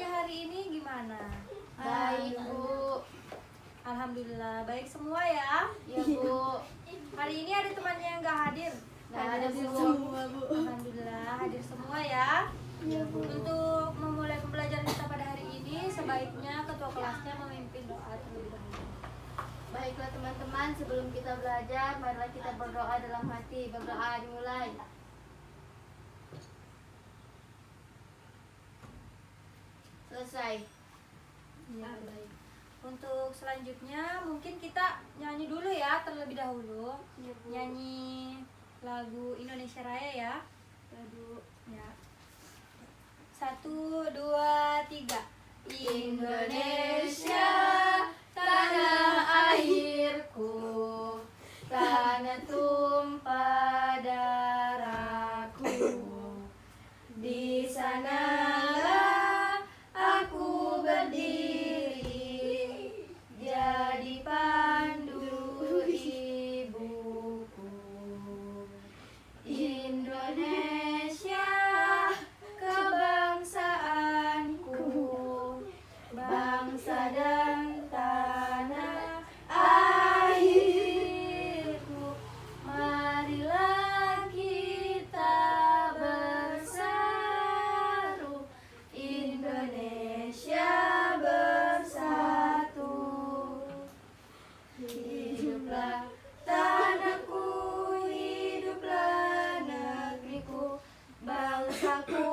semuanya hari ini gimana? Baik, Bu. Alhamdulillah baik semua ya. Ya, Bu. Hari ini ada temannya yang nggak hadir. Nggak ada, Bu. Semua, Bu. Alhamdulillah hadir semua ya. Ya, Bu. Untuk memulai pembelajaran kita pada hari ini, sebaiknya ketua kelasnya memimpin doa terlebih dahulu. Baiklah teman-teman, sebelum kita belajar, marilah kita berdoa dalam hati. Berdoa dimulai. Selesai. Ya, baik. Untuk selanjutnya mungkin kita nyanyi dulu ya terlebih dahulu. Ya, Bu. Nyanyi lagu Indonesia Raya ya. Aduh. Ya. 1, 2, 3. Indonesia, tanah airku, tanah tumpah darahku. Di sanalah aku berdiri, jadi pandu ibuku. Indonesia, kebangsaanku, bangsa dan tanah airku. Marilah kita bersatu, Indonesia bersatu. Hiduplah tanahku, hiduplah negeriku, bangsaku,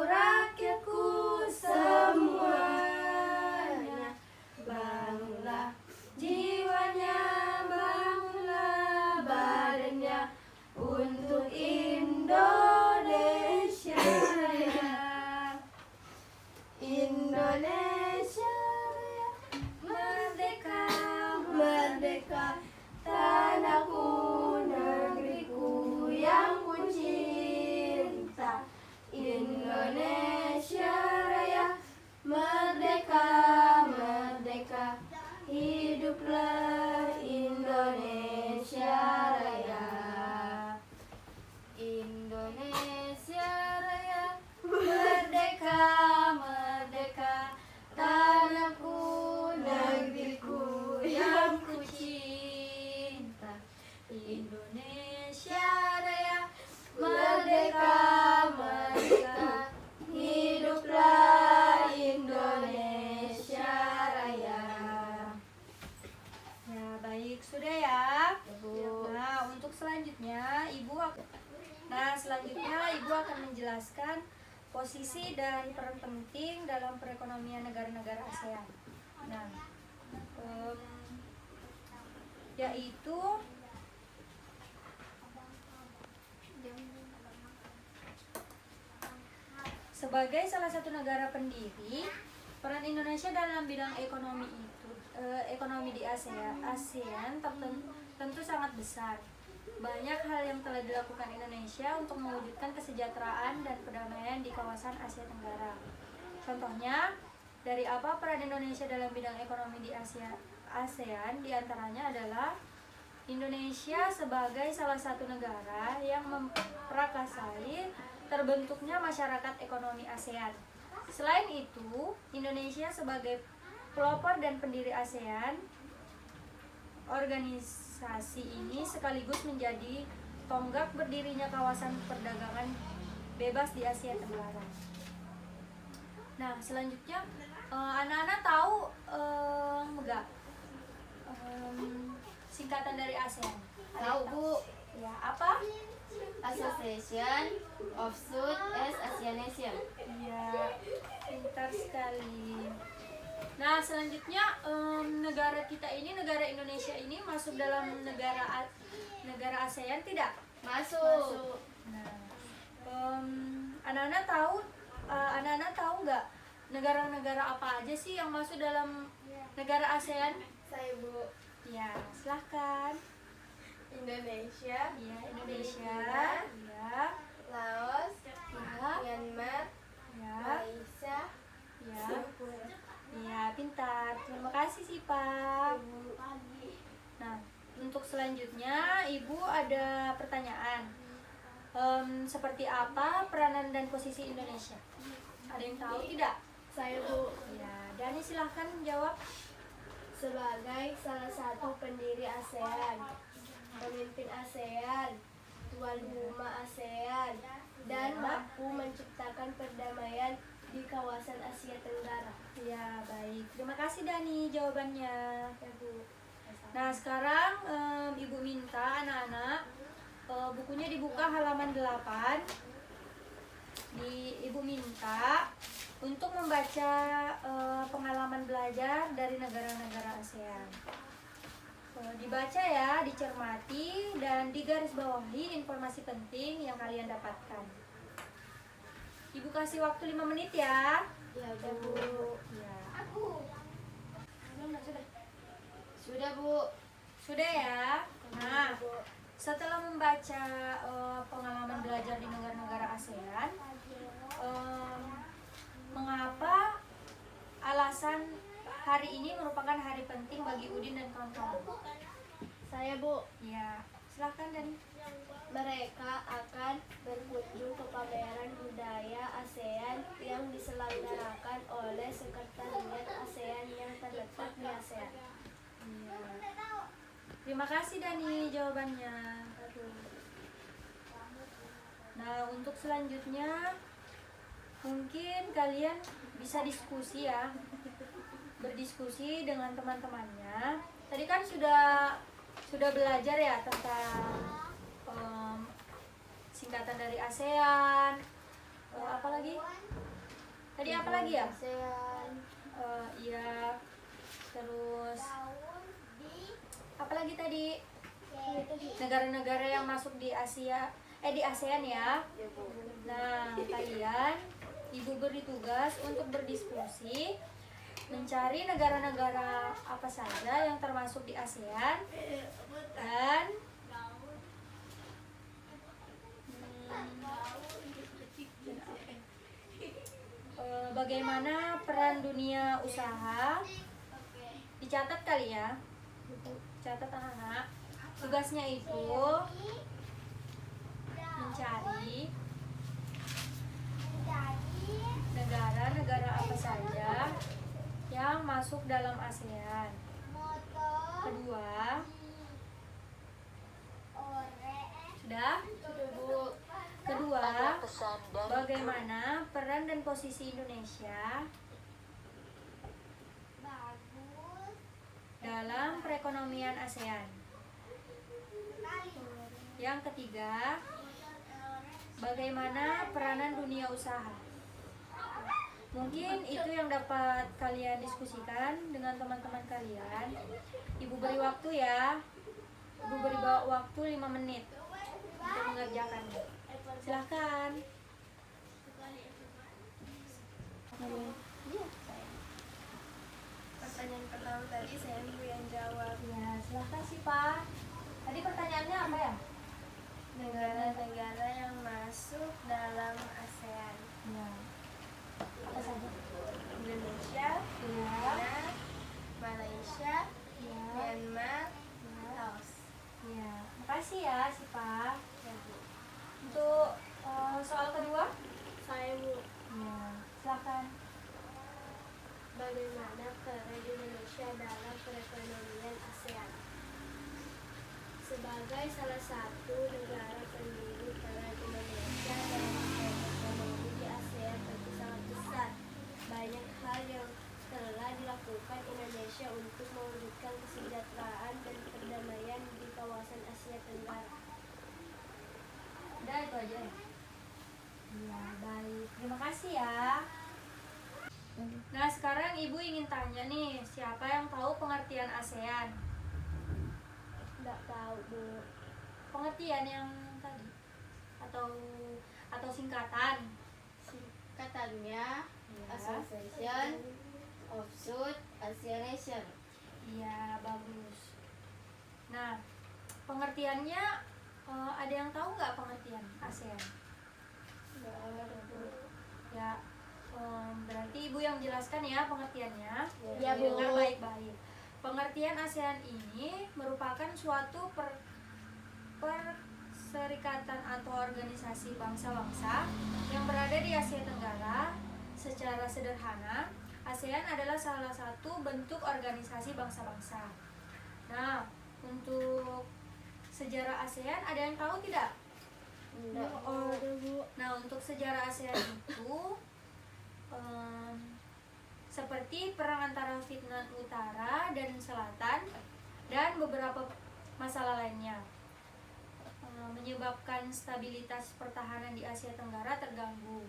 rakyatku semuanya. Bangunlah jiwanya, bangunlah badannya untuk Indonesia Raya. Indonesia Raya, merdeka, merdeka, tanahku, negeriku yang ku cinta. Indonesia Raya, merdeka, merdeka, hiduplah Indonesia Raya. Indonesia Raya, merdeka, merdeka, tanahku, negeriku yang ku cinta. Indonesia Raya, merdeka, merdeka, hiduplah Indonesia Raya. Ya, baik, sudah ya. Bu. Nah, untuk selanjutnya Ibu akan menjelaskan posisi dan peran penting dalam perekonomian negara-negara ASEAN. Nah, yaitu sebagai salah satu negara pendiri, peran Indonesia dalam bidang ekonomi di ASEAN tentu sangat besar. Banyak hal yang telah dilakukan Indonesia untuk mewujudkan kesejahteraan dan perdamaian di kawasan Asia Tenggara. Contohnya, dari apa peran Indonesia dalam bidang ekonomi di ASEAN diantaranya adalah Indonesia sebagai salah satu negara yang memprakarsai terbentuknya masyarakat ekonomi ASEAN. Selain itu, Indonesia sebagai pelopor dan pendiri ASEAN, organisasi ini sekaligus menjadi tonggak berdirinya kawasan perdagangan bebas di Asia Tenggara. Nah, selanjutnya anak-anak tahu enggak singkatan dari ASEAN? Tahu, Bu. Ya, apa? Association of Southeast Asian Nation. Iya, pintar sekali. Nah, selanjutnya negara kita ini, negara Indonesia ini masuk dalam negara ASEAN tidak? Masuk. Nah, anak-anak tahu nggak negara-negara apa aja sih yang masuk dalam negara ASEAN? Saya, Bu. Ya, silahkan. Indonesia, Ya, Indonesia. Ya, Laos, ya, Myanmar, ya, Malaysia, ya. Singapura. Iya, pintar. Terima kasih sih, Pak. Nah, untuk selanjutnya, Ibu ada pertanyaan. Seperti apa peranan dan posisi Indonesia? Ada yang tahu tidak? Saya Bu. Ya, Dani silahkan jawab. Sebagai salah satu pendiri ASEAN, pemimpin ASEAN, tuan rumah ASEAN, dan mampu menciptakan perdamaian di kawasan Asia Tenggara. Ya, baik. Terima kasih Dani jawabannya. Ya Bu. Nah, sekarang Ibu minta anak-anak bukunya dibuka halaman 8. Ibu minta untuk membaca pengalaman belajar dari negara-negara ASEAN. Dibaca ya, dicermati, dan digarisbawahi informasi penting yang kalian dapatkan. Ibu kasih waktu 5 menit ya. Ya Bu. Ya. Sudah Bu. Sudah ya. Nah, setelah membaca pengalaman belajar di negara-negara ASEAN, mengapa alasan hari ini merupakan hari penting bagi Udin dan kawan-kawan? Saya Bu. Ya, silakan Dani. Mereka akan berkunjung ke pameran budaya ASEAN yang diselenggarakan oleh Sekretariat ASEAN yang terletak di ASEAN. Ya. Terima kasih Dani jawabannya. Nah, untuk selanjutnya mungkin kalian bisa diskusi ya, berdiskusi dengan teman-temannya. Tadi kan sudah belajar ya tentang singkatan dari ASEAN. Apa lagi? Tadi apa lagi ya? ASEAN. Iya. Terus apa lagi tadi? Negara-negara yang masuk di di ASEAN ya. Nah, kalian Ibu beri tugas untuk berdiskusi mencari negara-negara apa saja yang termasuk di ASEAN dan bagaimana peran dunia usaha. Dicatat kali ya. Catat anak-anak. Tugasnya itu mencari negara-negara apa saja yang masuk dalam ASEAN. Kedua, sudah? Bu. Kedua, bagaimana peran dan posisi Indonesia dalam perekonomian ASEAN. Yang ketiga, bagaimana peranan dunia usaha. Mungkin itu yang dapat kalian diskusikan dengan teman-teman kalian. Ibu beri waktu ya. Ibu beri waktu 5 menit untuk mengerjakannya. Silahkan. Pertanyaan pertama tadi saya Bu yang jawab. Ya, silahkan sih Pak. Tadi pertanyaannya apa ya? Negara-negara yang masuk dalam ASEAN. Ya. Apa saja? Indonesia, Ya. China, Malaysia, Ya. Myanmar, Ya. Laos. Ya. Makasih ya Sipa. Ya Bu. Untuk soal kedua? Saya Bu. Ya. Silahkan. Bagaimana peran Indonesia dalam perekonomian ASEAN? Sebagai salah satu negara pendiri, peran Indonesia dalam ekonomi di ASEAN tentu sangat besar. Banyak hal yang telah dilakukan Indonesia untuk mewujudkan kesejahteraan dan perdamaian di kawasan Asia Tenggara. Udah itu aja ya? Ya, baik. Terima kasih ya. Nah, sekarang Ibu ingin tanya nih, siapa yang tahu pengertian ASEAN? Tidak tahu Bu. Pengertian yang tadi? Atau singkatan? Singkatannya Ya. Association of South Asian Nation. Iya, bagus. Nah, pengertiannya ada yang tahu nggak pengertian ASEAN? Ya, berarti Ibu yang jelaskan ya pengertiannya. Ya, Bu. Dengar baik-baik. Pengertian ASEAN ini merupakan suatu perserikatan atau organisasi bangsa-bangsa yang berada di Asia Tenggara secara sederhana, ASEAN adalah salah satu bentuk organisasi bangsa-bangsa. Nah, untuk sejarah ASEAN ada yang tahu tidak? Enggak ada, Bu. Nah, untuk sejarah ASEAN itu seperti perang antara Vietnam Utara dan Selatan dan beberapa masalah lainnya, menyebabkan stabilitas pertahanan di Asia Tenggara terganggu.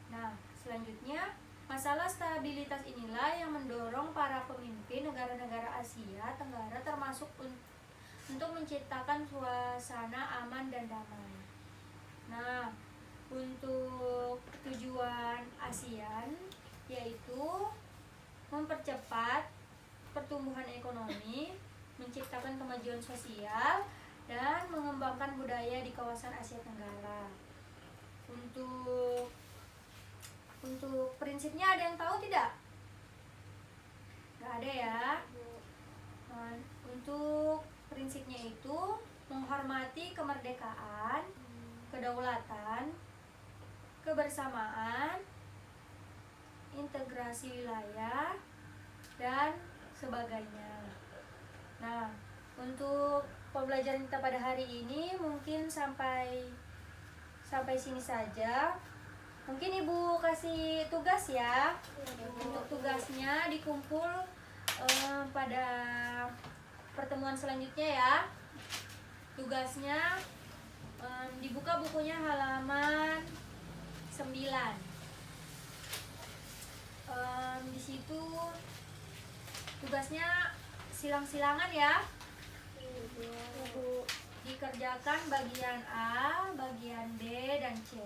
Nah, selanjutnya masalah stabilitas inilah yang mendorong para pemimpin negara-negara Asia Tenggara termasuk untuk menciptakan suasana aman dan damai. Nah, untuk tujuan ASEAN yaitu mempercepat pertumbuhan ekonomi, menciptakan kemajuan sosial, dan mengembangkan budaya di kawasan Asia Tenggara. Untuk prinsipnya ada yang tahu tidak? Nggak ada ya. Nah, untuk prinsipnya itu menghormati kemerdekaan, kedaulatan, kebersamaan, integrasi wilayah, dan sebagainya. Nah, untuk pembelajaran kita pada hari ini mungkin sampai sini saja. Mungkin Ibu kasih tugas ya. Untuk tugasnya dikumpul pada pertemuan selanjutnya ya. Tugasnya dibuka bukunya halaman 9. Di situ tugasnya silang-silangan ya. Dikerjakan bagian A, bagian B, dan C.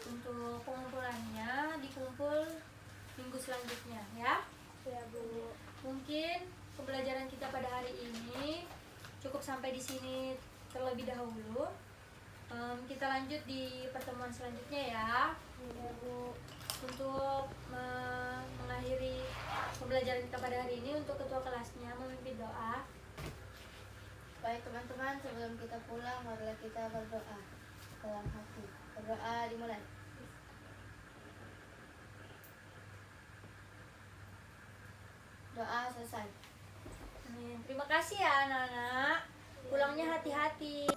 Untuk pengumpulannya dikumpul minggu selanjutnya ya. Ya, Bu. Mungkin pembelajaran kita pada hari ini cukup sampai di sini terlebih dahulu. Kita lanjut di pertemuan selanjutnya ya. Ya, Bu. Untuk mengakhiri pembelajaran kita pada hari ini, untuk ketua kelasnya memimpin doa. Baik teman-teman, sebelum kita pulang, marilah kita berdoa dalam hati. Berdoa dimulai. Doa selesai. Terima kasih ya anak-anak. Pulangnya hati-hati.